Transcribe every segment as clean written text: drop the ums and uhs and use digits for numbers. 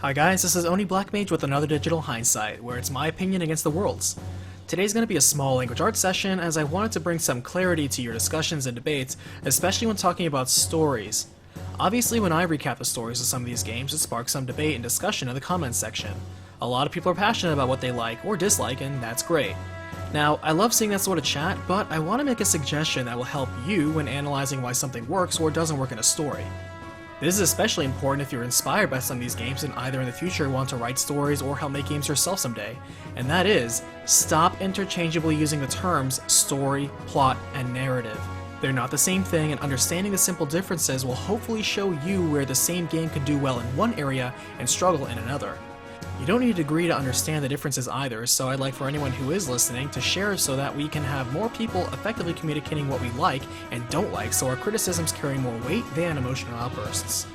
Hi guys, this is Oni Blackmage with another digital Hindsight, where it's my opinion against the world's. Today's going to be a small language arts session as I wanted to bring some clarity to your discussions and debates, especially when talking about stories. Obviously when I recap the stories of some of these games, it sparks some debate and discussion in the comments section. A lot of people are passionate about what they like or dislike, and that's great. Now, I love seeing that sort of chat, but I want to make a suggestion that will help you when analyzing why something works or doesn't work in a story. This is especially important if you're inspired by some of these games and either in the future want to write stories or help make games yourself someday. And that is, stop interchangeably using the terms story, plot, and narrative. They're not the same thing, and understanding the simple differences will hopefully show you where the same game can do well in one area and struggle in another. You don't need a degree to understand the differences either, so I'd like for anyone who is listening to share so that we can have more people effectively communicating what we like and don't like, so our criticisms carry more weight than emotional outbursts.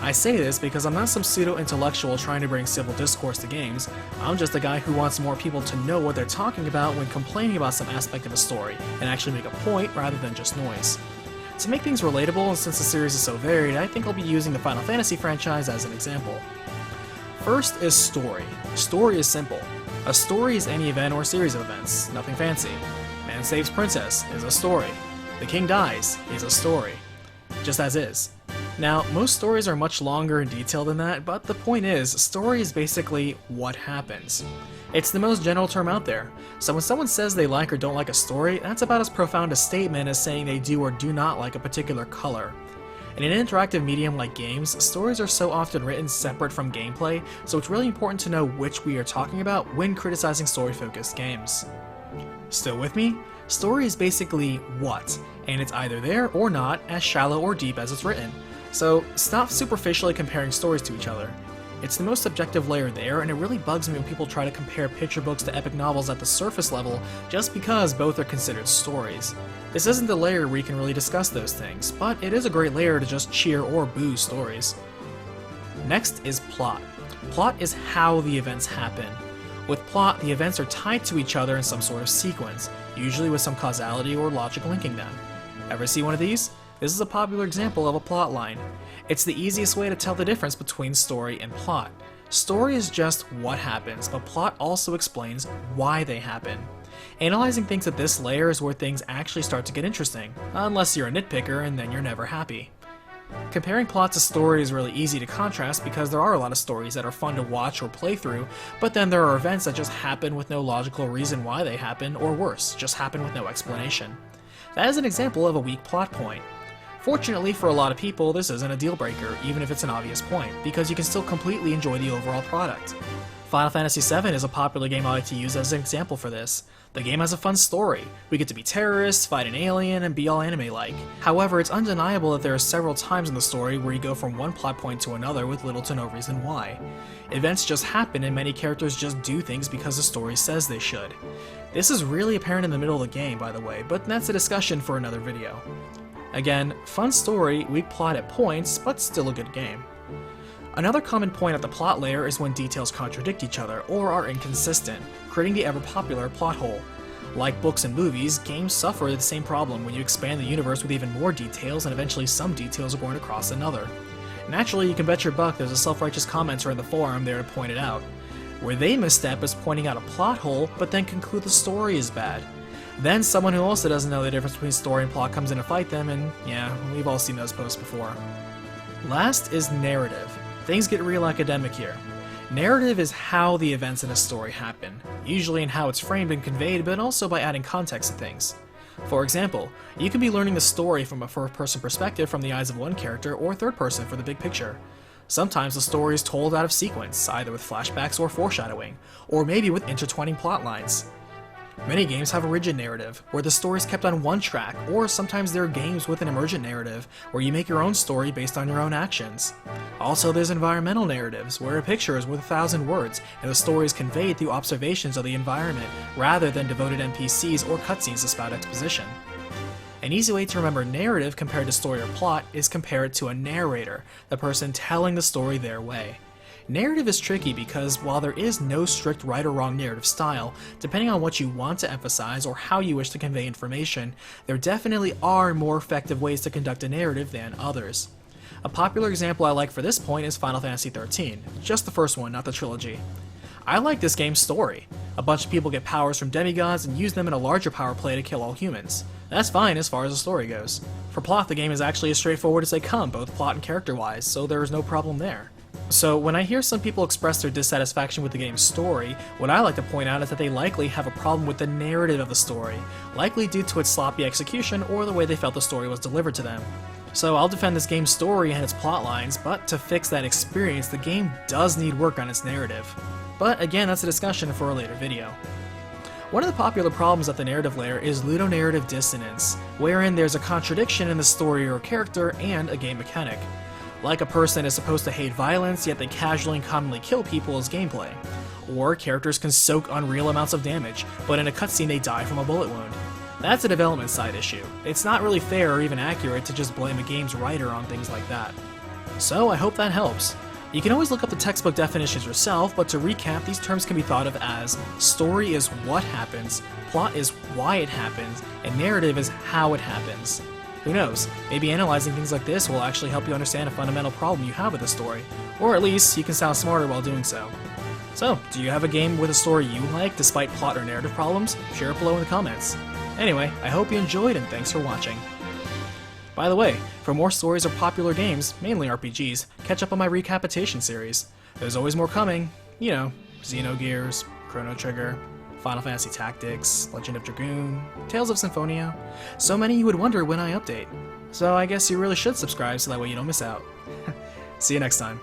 I say this because I'm not some pseudo-intellectual trying to bring civil discourse to games. I'm just a guy who wants more people to know what they're talking about when complaining about some aspect of a story, and actually make a point rather than just noise. To make things relatable, and since the series is so varied, I think I'll be using the Final Fantasy franchise as an example. First is story. Story is simple. A story is any event or series of events, nothing fancy. Man saves princess is a story. The king dies is a story. Just as is. Now, most stories are much longer and detailed than that, but the point is, story is basically what happens. It's the most general term out there, so when someone says they like or don't like a story, that's about as profound a statement as saying they do or do not like a particular color. In an interactive medium like games, stories are so often written separate from gameplay, so it's really important to know which we are talking about when criticizing story-focused games. Still with me? Story is basically what, and it's either there or not, as shallow or deep as it's written. So stop superficially comparing stories to each other. It's the most subjective layer there, and it really bugs me when people try to compare picture books to epic novels at the surface level just because both are considered stories. This isn't the layer where you can really discuss those things, but it is a great layer to just cheer or boo stories. Next is plot. Plot is how the events happen. With plot, the events are tied to each other in some sort of sequence, usually with some causality or logic linking them. Ever see one of these? This is a popular example of a plot line. It's the easiest way to tell the difference between story and plot. Story is just what happens, but plot also explains why they happen. Analyzing things at this layer is where things actually start to get interesting, unless you're a nitpicker and then you're never happy. Comparing plot to story is really easy to contrast because there are a lot of stories that are fun to watch or play through, but then there are events that just happen with no logical reason why they happen, or worse, just happen with no explanation. That is an example of a weak plot point. Fortunately for a lot of people, this isn't a deal breaker, even if it's an obvious point, because you can still completely enjoy the overall product. Final Fantasy VII is a popular game I like to use as an example for this. The game has a fun story. We get to be terrorists, fight an alien, and be all anime-like. However, it's undeniable that there are several times in the story where you go from one plot point to another with little to no reason why. Events just happen and many characters just do things because the story says they should. This is really apparent in the middle of the game, by the way, but that's a discussion for another video. Again, fun story, weak plot at points, but still a good game. Another common point at the plot layer is when details contradict each other or are inconsistent, creating the ever-popular plot hole. Like books and movies, games suffer the same problem when you expand the universe with even more details, and eventually some details are going to cross another. Naturally, you can bet your buck there's a self-righteous commenter in the forum there to point it out. Where they misstep is pointing out a plot hole, but then conclude the story is bad. Then someone who also doesn't know the difference between story and plot comes in to fight them, and yeah, we've all seen those posts before. Last is narrative. Things get real academic here. Narrative is how the events in a story happen, usually in how it's framed and conveyed, but also by adding context to things. For example, you can be learning the story from a first-person perspective from the eyes of one character, or third person for the big picture. Sometimes the story is told out of sequence, either with flashbacks or foreshadowing, or maybe with intertwining plot lines. Many games have a rigid narrative, where the story is kept on one track, or sometimes there are games with an emergent narrative, where you make your own story based on your own actions. Also, there's environmental narratives, where a picture is worth 1,000 words, and the story is conveyed through observations of the environment, rather than devoted NPCs or cutscenes to spout exposition. An easy way to remember narrative compared to story or plot is compare it to a narrator, the person telling the story their way. Narrative is tricky because while there is no strict right or wrong narrative style, depending on what you want to emphasize or how you wish to convey information, there definitely are more effective ways to conduct a narrative than others. A popular example I like for this point is Final Fantasy XIII, just the first one, not the trilogy. I like this game's story. A bunch of people get powers from demigods and use them in a larger power play to kill all humans. That's fine as far as the story goes. For plot, the game is actually as straightforward as they come, both plot and character-wise, so there is no problem there. So when I hear some people express their dissatisfaction with the game's story, what I like to point out is that they likely have a problem with the narrative of the story, likely due to its sloppy execution or the way they felt the story was delivered to them. So I'll defend this game's story and its plot lines, but to fix that experience, the game does need work on its narrative. But again, that's a discussion for a later video. One of the popular problems at the narrative layer is ludonarrative dissonance, wherein there's a contradiction in the story or character and a game mechanic. Like a person is supposed to hate violence, yet they casually and commonly kill people as gameplay. Or characters can soak unreal amounts of damage, but in a cutscene they die from a bullet wound. That's a development side issue. It's not really fair or even accurate to just blame a game's writer on things like that. So I hope that helps. You can always look up the textbook definitions yourself, but to recap, these terms can be thought of as story is what happens, plot is why it happens, and narrative is how it happens. Who knows, maybe analyzing things like this will actually help you understand a fundamental problem you have with a story, or at least you can sound smarter while doing so. So, do you have a game with a story you like despite plot or narrative problems? Share it below in the comments. Anyway, I hope you enjoyed and thanks for watching. By the way, for more stories or popular games, mainly RPGs, catch up on my recapitation series. There's always more coming. You know, Xenogears, Chrono Trigger, Final Fantasy Tactics, Legend of Dragoon, Tales of Symphonia. So many you would wonder when I update. So I guess you really should subscribe so that way you don't miss out. See you next time.